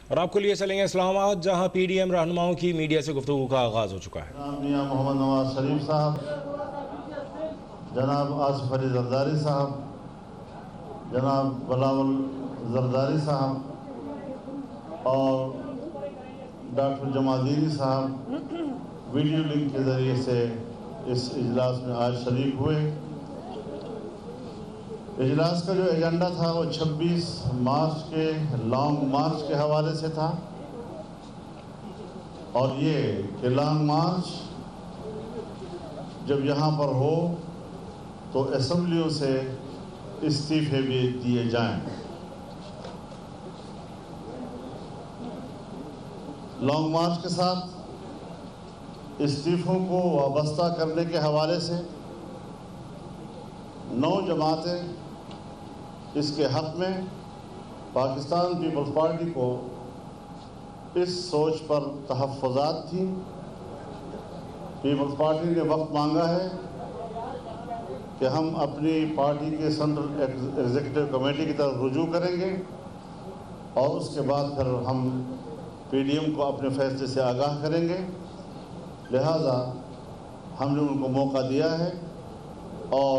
اور آپ کو لیے چلیں گے اسلام آباد، جہاں پی ڈی ایم رہنماؤں کی میڈیا سے گفتگو کا آغاز ہو چکا ہے۔ جناب میاں محمد نواز شریف صاحب، جناب آصف علی زرداری صاحب، جناب بلاول زرداری صاحب اور ڈاکٹر جمادینی صاحب ویڈیو لنک کے ذریعے سے اس اجلاس میں آج شریک ہوئے۔ اجلاس کا جو ایجنڈا تھا وہ 26 مارچ کے لانگ مارچ کے حوالے سے تھا، اور یہ کہ لانگ مارچ جب یہاں پر ہو تو اسمبلیوں سے استعفے بھی دیے جائیں۔ لانگ مارچ کے ساتھ استعفوں کو وابستہ کرنے کے حوالے سے 9 جماعتیں اس کے حق میں پاکستان پیپلز پارٹی کو اس سوچ پر تحفظات تھیں۔ پیپلز پارٹی نے وقت مانگا ہے کہ ہم اپنی پارٹی کے سینٹرل ایگزیکٹو کمیٹی کی طرف رجوع کریں گے، اور اس کے بعد پھر ہم پی ڈی ایم کو اپنے فیصلے سے آگاہ کریں گے۔ لہٰذا ہم نے ان کو موقع دیا ہے اور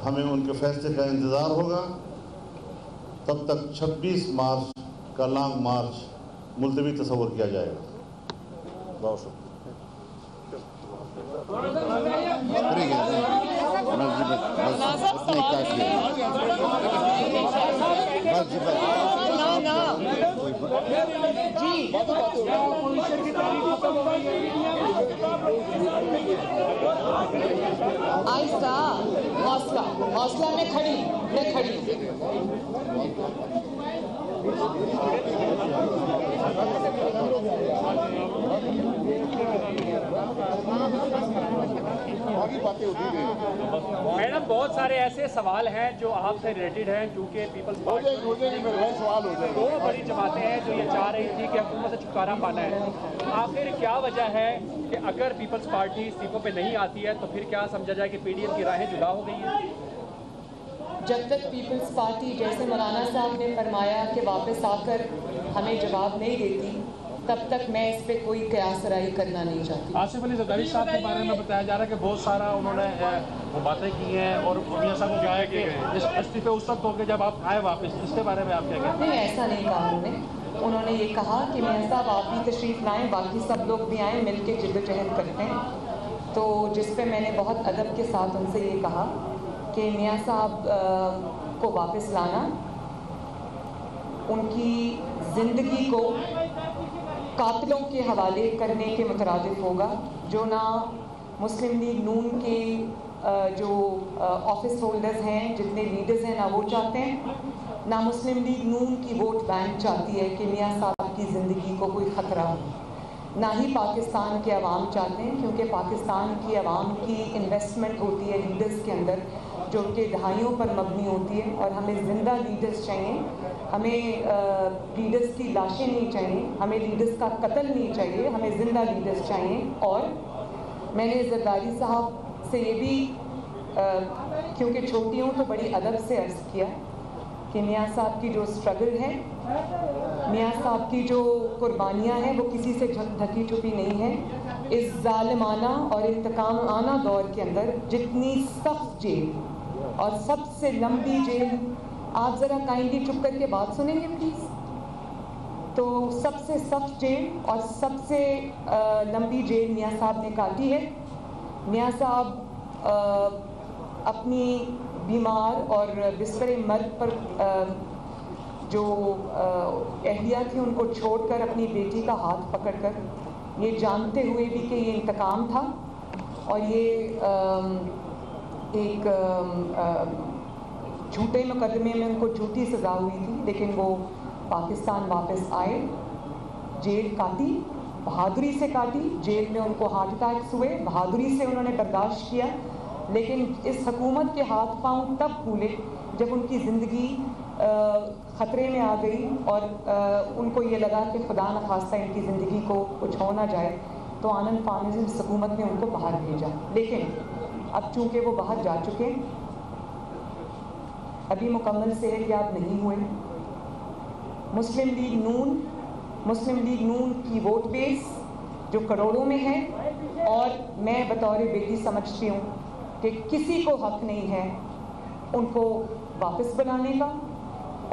ہمیں ان کے فیصلے کا انتظار ہوگا۔ تب تک 26 مارچ کا لانگ مارچ ملتوی تصور کیا جائے گا۔ بہت شکریہ۔ آہستہ، حوصلہ میں کھڑی میڈم، بہت سارے ایسے سوال ہیں جو آپ سے ریلیٹڈ ہیں، چونکہ پیپلز پارٹی دو بڑی جماعتیں ہیں جو یہ چاہ رہی تھی کہ حکومت سے چھٹکارا پانا ہے۔ آخر کیا وجہ ہے کہ اگر پیپلز پارٹی استعفوں پہ نہیں آتی ہے تو پھر کیا سمجھا جائے کہ پی ڈی ایم کی راہیں جدا ہو گئی ہیں؟ جب تک پیپلز پارٹی، جیسے مولانا صاحب نے فرمایا کہ واپس آ کر ہمیں جواب نہیں دیتی، تب تک میں اس پہ کوئی قیاس رائے کرنا نہیں چاہتی۔ آصف علی زرداری صاحب کے بارے میں بتایا جا رہا ہے کہ بہت سارا انہوں نے وہ باتیں کی ہیں، اور میاں صاحب کو کہا ہے کہ استعفے اس وقت ہو کے جب آپ آئے واپس، اس کے بارے میں آپ کیا کہتے ہیں؟ نہیں، ایسا نہیں کہا انہوں نے یہ کہا کہ میاں صاحب آپ بھی تشریف لائیں، باقی سب لوگ بھی آئیں، مل کے جدوجہد کرتے ہیں۔ تو جس پہ میں نے بہت ادب کے ساتھ ان سے یہ کہا کہ میاں صاحب کو واپس لانا ان کی زندگی کو قاتلوں کے حوالے کرنے کے مترادف ہوگا، جو نہ مسلم لیگ نون کے جو آفس ہولڈرز ہیں، جتنے لیڈرز ہیں، نہ وہ چاہتے ہیں، نہ مسلم لیگ نون کی ووٹ بینک چاہتی ہے کہ میاں صاحب کی زندگی کو کوئی خطرہ ہو، نہ ہی پاکستان کے عوام چاہتے ہیں، کیونکہ پاکستان کی عوام کی انویسٹمنٹ ہوتی ہے لیڈرز کے اندر جو کہ دہائیوں پر مبنی ہوتی ہے، اور ہمیں زندہ لیڈرز چاہیے، ہمیں لیڈرز کی لاشیں نہیں چاہیے، ہمیں لیڈرز کا قتل نہیں چاہیے، ہمیں زندہ لیڈرز چاہیے۔ اور میں نے زرداری صاحب سے یہ بھی کیونکہ چھوٹی ہوں تو بڑی ادب سے عرض کیا کہ میاں صاحب کی جو اسٹرگل ہے، میاں صاحب کی جو قربانیاں ہیں، وہ کسی سے ڈھکی چھپی نہیں ہے۔ اس ظالمانہ اور انتقامانہ دور کے اندر جتنی سخت جیل اور سب سے لمبی جیل، آپ ذرا کائنڈلی چپ کر کے بات سنیں گے پلیز؟ تو سب سے سخت جیل اور سب سے لمبی جیل میاں صاحب نے کاٹی ہے۔ میاں صاحب اپنی بیمار اور بستر مرگ پر جو اہلیہ تھی ان کو چھوڑ کر اپنی بیٹی کا ہاتھ پکڑ کر، یہ جانتے ہوئے بھی کہ یہ انتقام تھا اور یہ ایک جھوٹے مقدمے میں ان کو جھوٹی سزا ہوئی تھی، لیکن وہ پاکستان واپس آئے، جیل کاٹی، بہادری سے کاٹی، جیل میں ان کو ہارٹ اٹیکس ہوئے، بہادری سے انہوں نے برداشت کیا، لیکن اس حکومت کے ہاتھ پاؤں تب پھولے جب ان کی زندگی خطرے میں آ گئی اور ان کو یہ لگا کہ خدا نخواستہ ان کی زندگی کو کچھ ہو نہ جائے، تو آنند فانزم حکومت نے ان کو باہر بھیجا۔ لیکن اب چونکہ وہ باہر جا چکے، ابھی مکمل صحت یاب نہیں ہوئے، مسلم لیگ نون مسلم لیگ نون کی ووٹ بیس جو کروڑوں میں ہے، اور میں بطور بیٹی سمجھتی ہوں کہ کسی کو حق نہیں ہے ان کو واپس بلانے کا،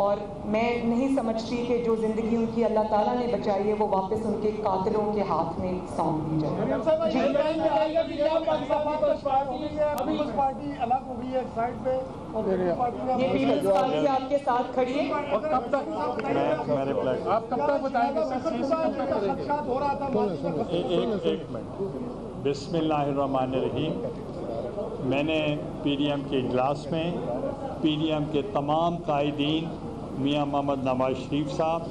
اور میں نہیں سمجھتی کہ جو زندگی ان کی اللہ تعالیٰ نے بچائی ہے وہ واپس ان کے قاتلوں کے ہاتھ میں سونپ دی جائے۔ یہ پیپلز پارٹی آپ کے ساتھ کھڑی ہے، اور کب تک آپ کب تک بتائیں گے؟ ایک منٹ، بسم اللہ الرحمن الرحیم۔ میں نے پی ڈی ایم کے اجلاس میں پی ڈی ایم کے تمام قائدین، میاں محمد نواز شریف صاحب،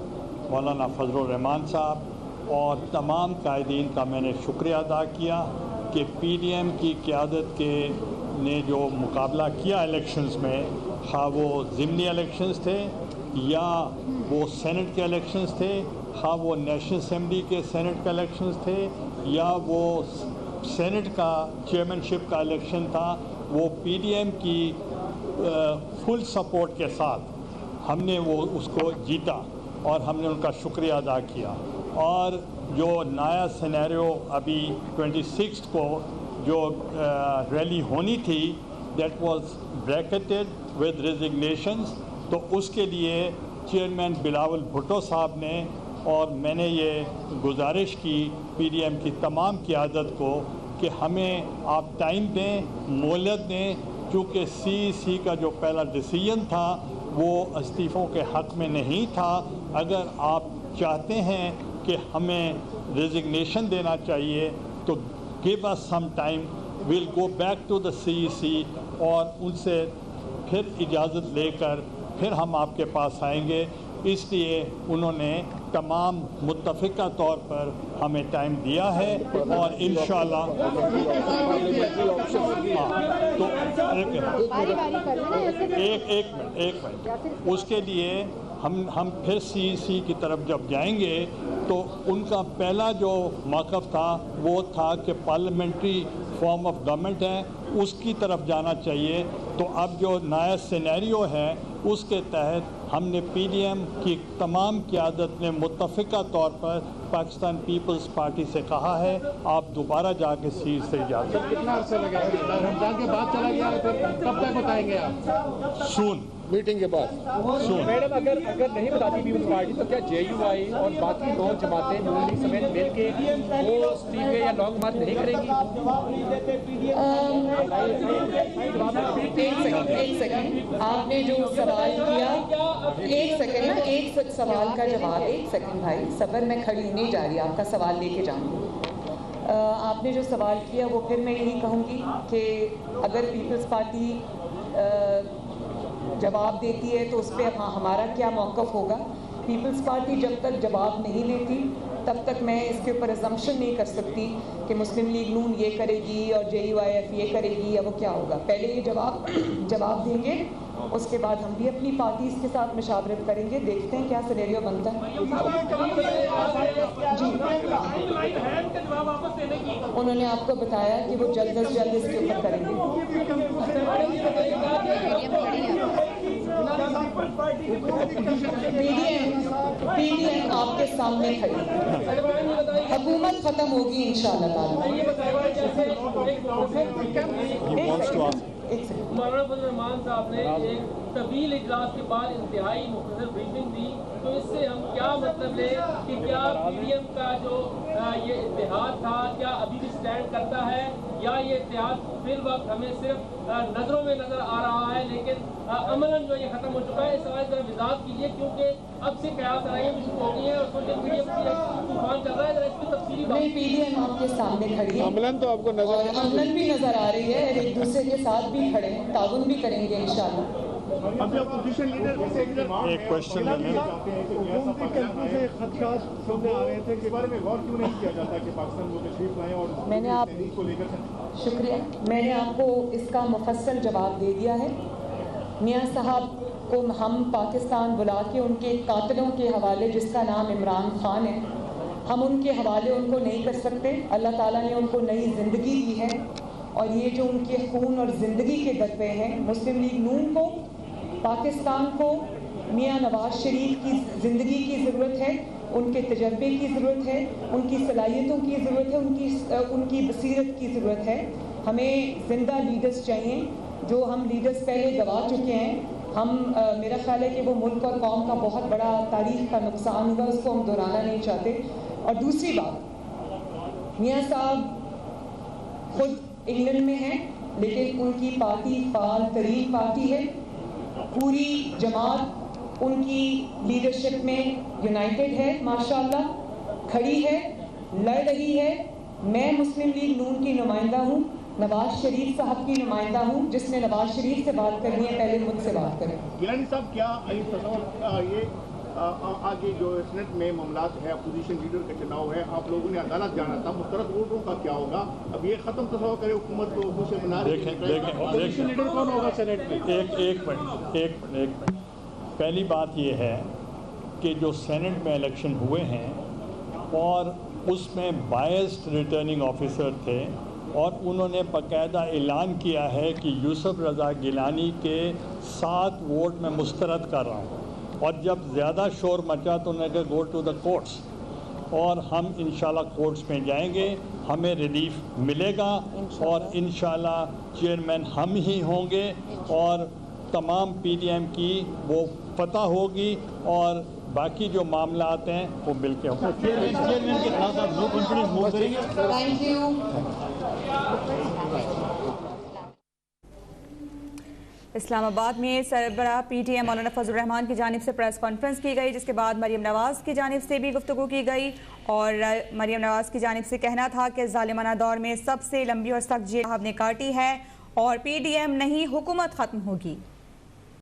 مولانا فضل الرحمان صاحب اور تمام قائدین کا میں نے شکریہ ادا کیا کہ پی ڈی ایم کی قیادت کے نے جو مقابلہ کیا الیکشنز میں، خواہ وہ ضمنی الیکشنز تھے یا وہ سینٹ کے الیکشنز تھے، خواہ وہ نیشنل اسمبلی کے سینٹ کے الیکشنز تھے یا وہ سینٹ کا چیئرمین شپ کا الیکشن تھا، وہ پی ڈی ایم کی فل سپورٹ کے ساتھ ہم نے وہ اس کو جیتا اور ہم نے ان کا شکریہ ادا کیا۔ اور جو نیا سینیریو ابھی 26 کو جو ریلی ہونی تھی، دیٹ واز بریکٹڈ ود ریزگنیشنز، تو اس کے لیے چیئرمین بلاول بھٹو صاحب نے اور میں نے یہ گزارش کی پی ڈی ایم کی تمام قیادت کو کہ ہمیں آپ ٹائم دیں، مہلت دیں، چونکہ سی کا جو پہلا ڈیسیژن تھا وہ استعفوں کے حق میں نہیں تھا۔ اگر آپ چاہتے ہیں کہ ہمیں ریزگنیشن دینا چاہیے تو give us some time, we'll go back to the C اور ان سے پھر اجازت لے کر پھر ہم آپ کے پاس آئیں گے۔ اس لیے انہوں نے تمام متفقہ طور پر ہمیں ٹائم دیا ہے اور انشاءاللہ تو ایک منٹ اس کے لیے ہم پھر سی کی طرف جب جائیں گے تو ان کا پہلا جو موقف تھا وہ تھا کہ پارلیمنٹری فارم آف گورنمنٹ ہے اس کی طرف جانا چاہیے۔ تو اب جو نیا سینیریو ہے اس کے تحت ہم نے پی ڈی ایم کی تمام قیادت نے متفقہ طور پر پاکستان پیپلز پارٹی سے کہا ہے آپ دوبارہ جا کے سیٹ سے اجازت۔ کتنا عرصہ لگا؟ رمضان کے بعد چلا گیا ہے، کب تک بتائیں گے آپ؟ سون میٹنگ کے بعد میڈم اگر نہیں بتاتی پیپلز پارٹی تو کیا جے یو آئی اور باقی 9 جماعتیں نون لیگ سمیت مل کے وہ استعفے یا لانگ مارچ نہیں کریں گی؟ ایک سیکنڈ آپ نے جو سوال کیا، ایک سوال کا جواب، ایک سیکنڈ بھائی صبر، میں کھڑی نہیں جا رہی، آپ کا سوال لے کے جاؤں گی۔ آپ نے جو سوال کیا وہ پھر میں یہی کہوں گی کہ اگر پیپلز پارٹی جواب دیتی ہے تو اس پہ ہمارا کیا موقف ہوگا۔ پیپلز پارٹی جب تک جواب نہیں دیتی تب تک میں اس کے اوپر اسمپشن نہیں کر سکتی کہ مسلم لیگ نون یہ کرے گی اور جے یو آئی ایف یہ کرے گی یا وہ کیا ہوگا۔ پہلے یہ جواب دیں گے، اس کے بعد ہم بھی اپنی پارٹیز کے ساتھ مشاورت کریں گے، دیکھتے ہیں کیا سینیریو بنتا ہے۔ جی انہوں نے آپ کو بتایا کہ وہ جلد از جلد اس کے اوپر کریں گے۔ پی ڈی ایم آپ کے سامنے کھڑی ہے، حکومت ختم ہوگی انشاءاللہ تعالی۔ مولانا فضل الرحمان صاحب نے ایک طویل اجلاس کے بعد انتہائی مختصر بریفنگ دی، تو اس سے ہم کیا مطلب لیں کہ کیا پی ڈی ایم کا جو یہ اتحاد تھا کیا ابھی بھی سٹینڈ کرتا ہے، یا یہ اتحاد فی الوقت ہمیں صرف نظروں میں نظر آ رہا ہے لیکن عملاً جو یہ ختم ہو چکا ہے؟ اس سوال ذرا وضاحت کیجیے کیونکہ اب سے قیاس آرائیاں بھی شروع ہو گئی ہیں اور سوشل میڈیا پر ایک طوفان چل رہا ہے، ذرا اس کی تفصیلی بات۔ پی ڈی ایم آپ کے سامنے کھڑی ہے، عملاً تو آپ کو نظر عملاً بھی نظر آ رہی ہے، ایک دوسرے کے ساتھ بھی کھڑے ہیں، تعاون بھی کریں گے انشاءاللہ۔ ایک کوشچن میں نے شکریہ، میں نے آپ کو اس کا مفصل جواب دے دیا ہے۔ میاں صاحب کو ہم پاکستان بلا کے ان کے قاتلوں کے حوالے، جس کا نام عمران خان ہے، ہم ان کے حوالے ان کو نہیں کر سکتے۔ اللہ تعالیٰ نے ان کو نئی زندگی دی ہے اور یہ جو ان کے خون اور زندگی کے گدے ہیں، مسلم لیگ نون کو، پاکستان کو میاں نواز شریف کی زندگی کی ضرورت ہے، ان کے تجربے کی ضرورت ہے، ان کی صلاحیتوں کی ضرورت ہے، ان کی بصیرت کی ضرورت ہے. ہمیں زندہ لیڈرز چاہیے. جو ہم لیڈرز پہلے گوا چکے ہیں، میرا خیال ہے کہ وہ ملک اور قوم کا بہت بڑا تاریخ کا نقصان ہوگا، اس کو ہم دہرانا نہیں چاہتے. اور دوسری بات، میاں صاحب خود انگلینڈ میں ہیں لیکن ان کی پارٹی فعال ترین پارٹی ہے. پوری جماعت ان کی لیڈرشپ میں یونائٹڈ ہے، ماشاءاللہ کھڑی ہے، لڑ رہی ہے. میں مسلم لیگ نون کی نمائندہ ہوں، نواز شریف صاحب کی نمائندہ ہوں. جس نے نواز شریف سے بات کرنی ہے پہلے مجھ سے بات کریں. گیلانی صاحب، کیا یہ آگے جو سینٹ میں معاملات ہے، اپوزیشن لیڈر کا چناؤ ہے، آپ لوگوں نے عدالت جانا تھا، مسترد ووٹوں کا کیا ہوگا؟ اب یہ ختم تصور کرے حکومت کو منہ سے بنا رہی ہے. اپوزیشن لیڈر کون ہوگا سینٹ میں؟ ایک منٹ. پہلی بات یہ ہے کہ جو سینٹ میں الیکشن ہوئے ہیں اور اس میں بائسڈ ریٹرننگ آفیسر تھے، اور انہوں نے باقاعدہ اعلان کیا ہے کہ یوسف رضا گیلانی کے 7 ووٹ میں مسترد کر رہا ہوں. اور جب زیادہ شور مچا تو انہوں نے کہا گو ٹو دا کورٹس، اور ہم انشاءاللہ کورٹس میں جائیں گے، ہمیں ریلیف ملے گا، اور انشاءاللہ چیئرمین ہم ہی ہوں گے، اور تمام پی ڈی ایم کی وہ فتح ہوگی، اور باقی جو معاملات ہیں وہ مل کے ہوں گے. چیئرمین کے خلاف آپ نو کانفیڈنس ووٹ کریں گے؟ Thank you. اسلام آباد میں سربراہ پی ٹی ایم مولانا فضل الرحمان کی جانب سے پریس کانفرنس کی گئی، جس کے بعد مریم نواز کی جانب سے بھی گفتگو کی گئی، اور مریم نواز کی جانب سے کہنا تھا کہ ظالمانہ دور میں سب سے لمبی اور سخت جیل صاحب نے کاٹی ہے، اور پی ڈی ایم نہیں حکومت ختم ہوگی.